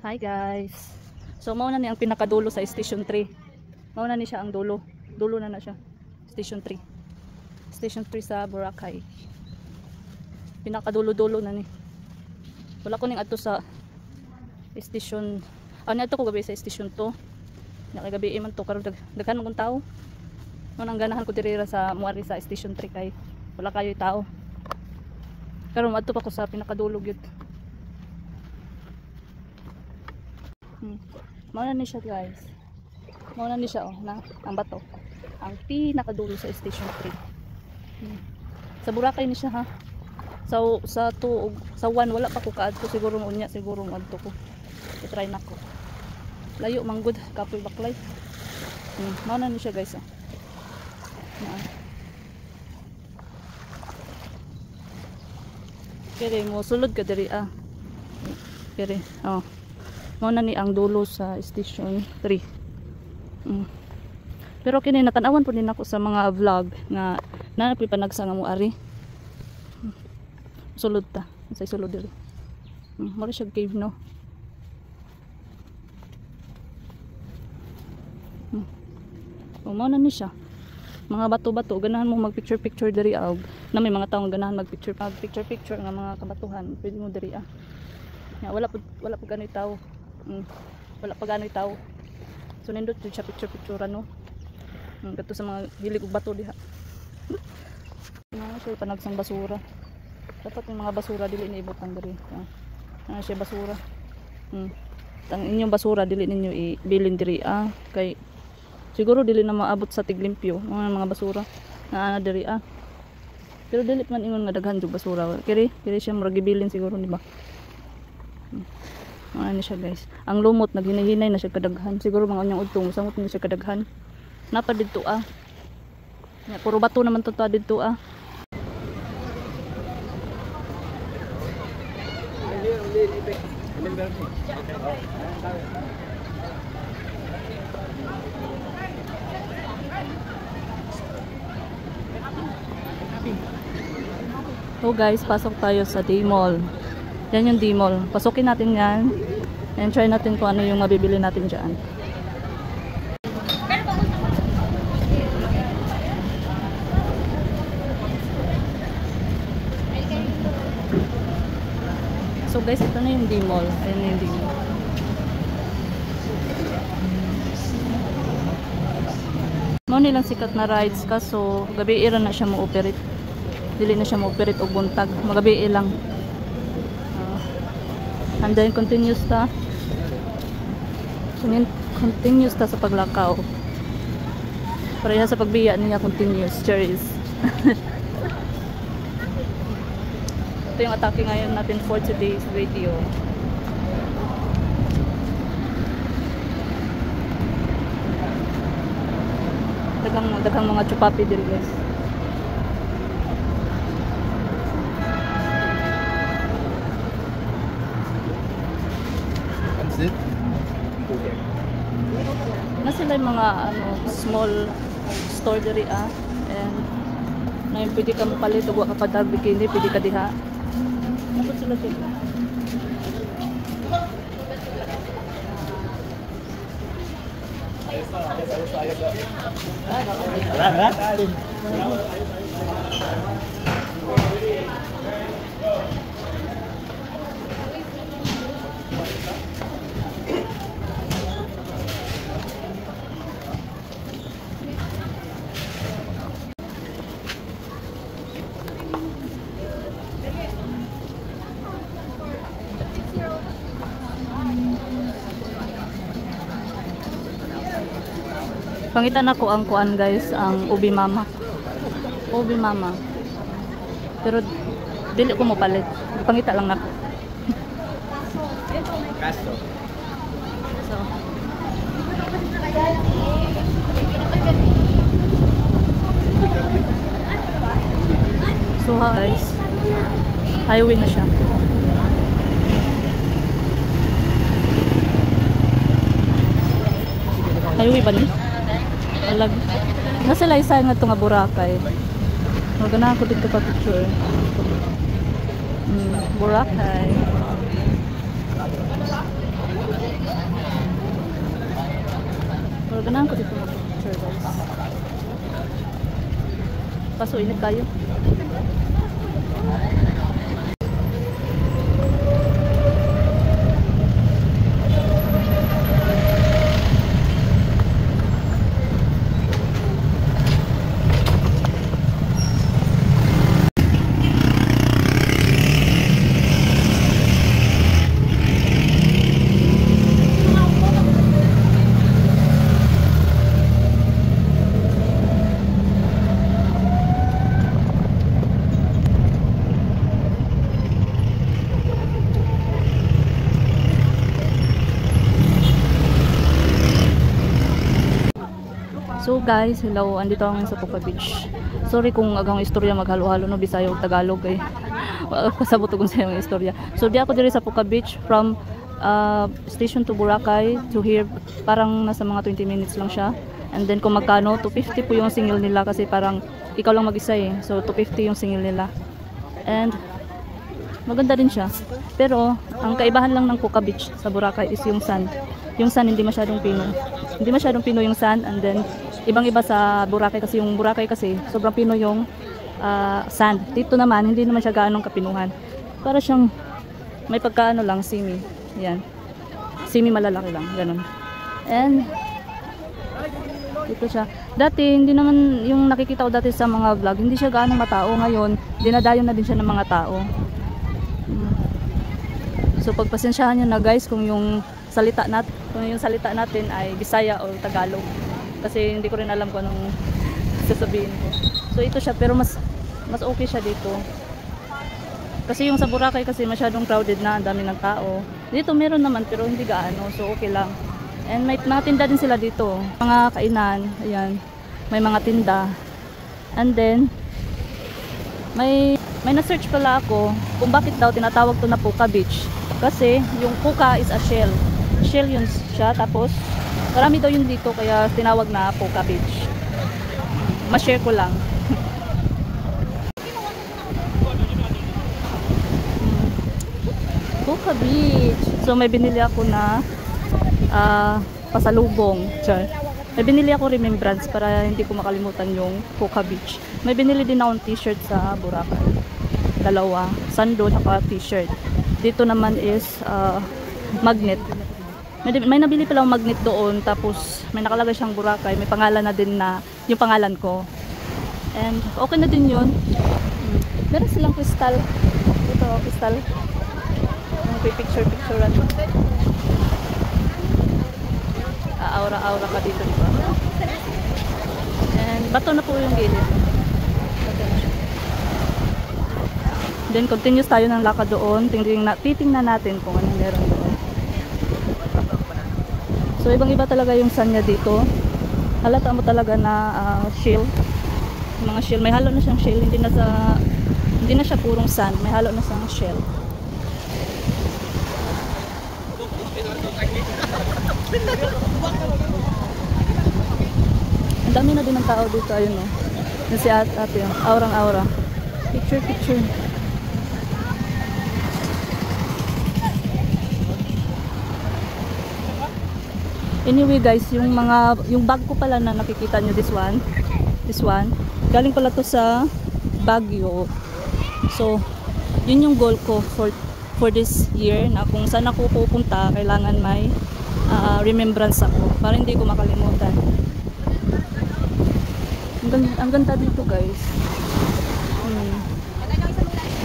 Hi guys. So mao na ni ang pinakadulo sa Station 3. Mao na ni siya ang dulo. Dulo na siya. Station 3. Station 3 sa Boracay. Pinakadulo-dulo na ni. Wala ko ning adto sa station. Ano ato ko gabi sa Station 2. Nya kay gabi man to karon daghan man tao. Mo nang ganahan ko diri sa muari sa Station 3 kay wala kayo tao. Karon adto pa ko sa pinakadulo gyud. Mauna ni siya guys. Mauna ni siya na ang bato. Ang pinakadulo sa Station 3. Sa Boracay ni siya ha. Sa 2 sa 1 wala pa ko kaadto siguro unya siguro adto ko. I-try nako. Layo manggod kapoy baklay. Mauna ni siya guys. Kere mo sulod ka diri Kere mauna ni ang dulo sa Station 3. Pero kini natanawan po din ako sa mga vlog nga nanapoy panagsa nga mo ari. Sulod ta. Say sulod diri. Mara siya cave no. Mauna ni siya. Mga bato-bato ganahan mo mag-picture diri na may mga taong ganahan mag-picture nga mga kabatuhan pwede mo diri wala pa gano'y tao. Wala pa gano'y tao. So nindot jud siya picture no. Gato sa mga hilig og bato diha. Siya panagsang basura. Dapat yung mga basura dili ni ibutang diri. Siya basura. Ang inyong basura dili ninyo ibilin diri kay siguro dili na maabot sa tiglimpyo mga basura na ana diri Pero dili man ingon nga daghan jud basura. Kiri siya murag gibilin siguro di ba? Ano siya guys. Ang lumot naghinahinay na siya kadaghan. Siguro mga unyang udtong samot na siya kadaghan. Napa didto puro bato naman to didto So guys, pasok tayo sa D-Mall. Yan yung D-Mall. Pasukin natin yan. And try natin kung ano yung mabibili natin dyan. So guys, ito na yung D-Mall. Ayan na yung D-Mall. Mao nilang sikat na rides kaso gabi ira na siya mo-operate. Dili na siya mo-operate og buntag. Magabi lang. And then continuous ta sa paglakaw. Pareha sa pagbiya niya continuous cherries. Ito yung atake ngayon natin for today's video. Daghang mga chupapi diri guys. Na sila yung mga small store diri and na yung pwede ka mapalit o ka pa dag bikini pwede ka diha. Napot sila dito. Pangitan ako ang kuan guys, ang ubi mama. Ubi mama. Pero dili ko mo palit. Pangita lang nako. Kaso. So guys, highway na siya. Highway ba ni? Alag. Nasa laysay nga ito nga Boracay. Maganahan ko dito pa picture. Boracay. Ganahan ko dito mag-picture guys. Kaso init tayo. So guys, hello, andito ako ngayon sa Puka Beach. Sorry kung agang istorya maghalo-halo no Bisaya ug Tagalog kay kasabot ko sa yung istorya. So di ako diri sa Puka Beach from station to Boracay to here, parang nasa mga 20 minutes lang siya. And then kung magkano, 250 po yung single nila kasi parang ikaw lang mag-isa eh. So 250 yung single nila. And maganda din siya. Pero ang kaibahan lang ng Puka Beach sa Boracay is yung sand. Yung sand hindi masyadong pino. Hindi masyadong pino yung sand, and then ibang-iba sa Boracay kasi yung Boracay kasi sobrang pino yung sand. Dito naman hindi naman siya gaanong kapinuhan. Para siyang may pagkaano lang, simi. Yan. Simi malalaki lang, ganun. And dito siya. Dati hindi naman yung nakikita ko dati sa mga vlog, hindi siya gaanong matao. Ngayon, dinadayon na din siya ng mga tao. So pagpasensyahan niyo na guys kung yung salita natin ay Bisaya o Tagalog. Kasi hindi ko rin alam kung anong sasabihin ko. So ito siya, pero mas okay siya dito. Kasi yung sa Boracay kasi masyadong crowded na, ang dami ng tao. Dito meron naman pero hindi gaano, so okay lang. And may mga tinda din sila dito. Mga kainan, ayan. May mga tinda. And then may na-search pala ako kung bakit daw tinatawag to na Puka Beach. Kasi yung Puka is a shell. Shell yun siya, tapos marami daw yun dito kaya tinawag na Puka Beach. Ma-share ko lang. Puka Beach. So may binili ako na pasalubong. May binili ako remembrance para hindi ko makalimutan yung Puka Beach. May binili din akong t-shirt sa Boracay. Dalawa, sando at t-shirt. Dito naman is magnet. May nabili pala akong magnet doon, tapos may nakalagay siyang Boracay, may pangalan na din na yung pangalan ko. And okay na din yun. Meron silang kristal. Ito, kristal. Yung picture-picturean. Aura-aura ka dito, diba? And bato na po yung gilid. Then continuous tayo ng lakad doon. Titingnan natin kung ano meron doon. So ibang-iba talaga yung sand niya dito. Halata mo talaga na shell. Mga shell, may halo na siyang shell, hindi na siya purong sand, may halo na siyang shell. Ang dami na din ng tao dito, ayun oh. Yung si ate, aurang-aura. Picture. Anyway guys, yung bag ko pala na nakikita nyo, this one, galing pala to sa Baguio. So, yun yung goal ko for this year, na kung saan ako pupunta, kailangan may remembrance ako para hindi ko makalimutan. Ang ganda dito guys.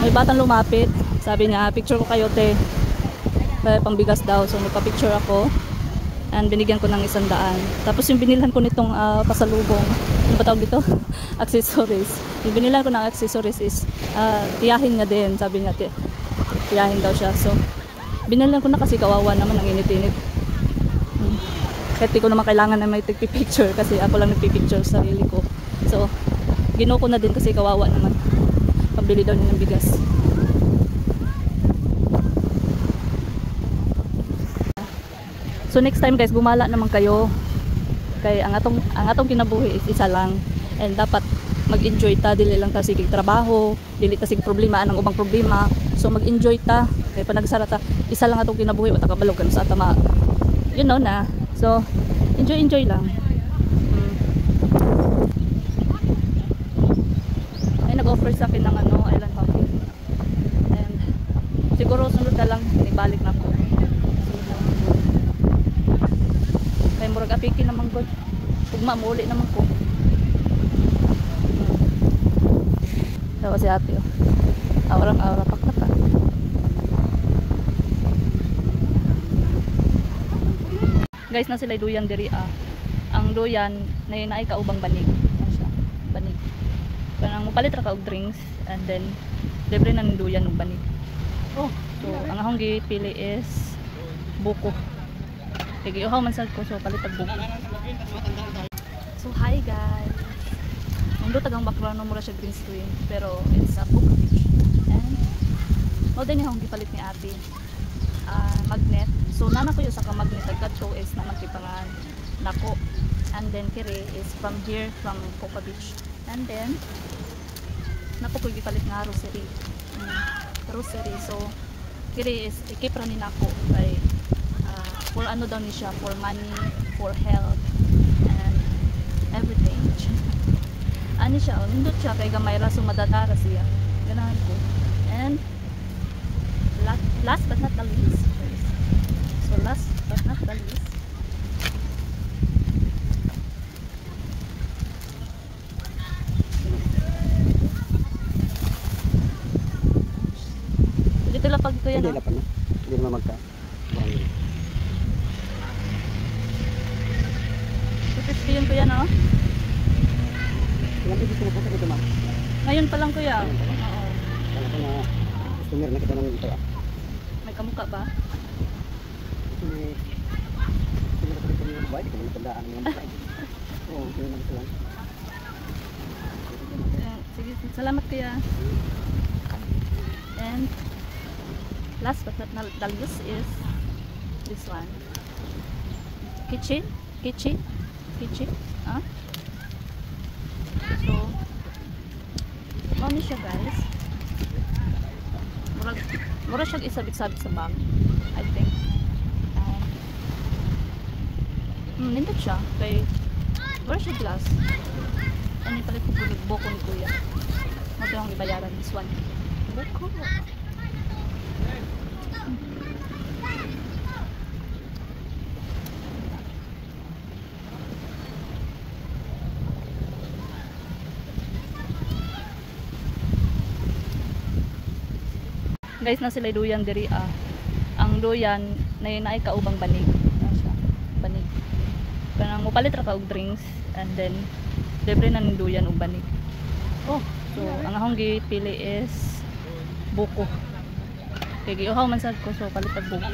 May batang lumapit, sabi niya, picture ko kayo te, pambigas daw. So nagpa-picture ako. And binigyan ko ng 100. Tapos yung binilhan ko nitong pasalubong, ano ba tawag dito? Accessories. Yung binilhan ko ng accessories is tiyahin niya din. Sabi niya, tiyahin daw siya. So, binilhan ko na kasi kawawa naman ang init-init. Kahit di ko naman kailangan na may picture kasi ako lang nagpipicture sa sarili ko. So, ginuko na din kasi kawawa naman. Pambili daw niya ng bigas. So next time guys, gumala naman kayo. Kay ang atong kinabuhi is isa lang. And dapat mag-enjoy ta, dili lang ta sige trabaho, dili ta sige problema anang ubang problema. So mag-enjoy ta. Kay panagsara ta, isa lang atong kinabuhi, wata kabalog kan sa tama. You know na. So enjoy lang. offer sa akin ng ano, island hopping. And siguro sunod na lang, ibalik na ko. Kaya murag apiki naman god. Ugma mo uli naman ko. Dawa si ate oh. Aurang-aura pakata. Guys, na sila duyan diri ah. Ang duyan na naay kaubang banig. Ano siya? Banig. Kanang mupalit ra ka og drinks and then libre na ning duyan og banig. Oh, so ang akong gipili is buko. Kaya iuhaw man sad ko so palit og buko. So hi guys. Mundo tagang background mo mura siya green screen pero it's a book beach. And mo din akong gipalit ni ate. Magnet. So nana ko yung sa magnet agad is na magkipangan nako. And then kiri is from here from Coca Beach. And then nako ko gipalit nga rosary. Rosary. So kiri is ikip ra ni nako kay for ano daw ni siya, for money, for health and everything. Ano siya, nindot siya kay gamay ra so madadara siya. Ganahan ko. And last but not the least. So last but not the least. Dito lapag ko yan. Hindi lapag na. Hindi naman magka. Tutis ko yan oh. Ilang beses na po sa ito ma'am? Ngayon pa lang kuya. Oo. Kala ko na customer na kita naman ito ah. May kamukha ba? Kasi sino na ito yung buhay, di ko na tandaan ng mga oo, sino na ito lang. Sige, salamat kuya. And last but not the least is this one. Kitchen. Ah? So, mami siya guys. Mura siya isabit-sabit sa bag. I think. Nindot siya. Kay, mura siya glass. Ano yung palit ko buko ni kuya. Ito yung ibayaran this one. Buko. Guys, na sila duyan diri ah. Ang duyan na yun ay kaubang banig. Ano siya? Banig. Kanang mupalit ra ka og drinks and then libre na ning duyan og banig. Oh, so ang akong gipili is buko. Kaya giuhaw man sad ko so palit og buko.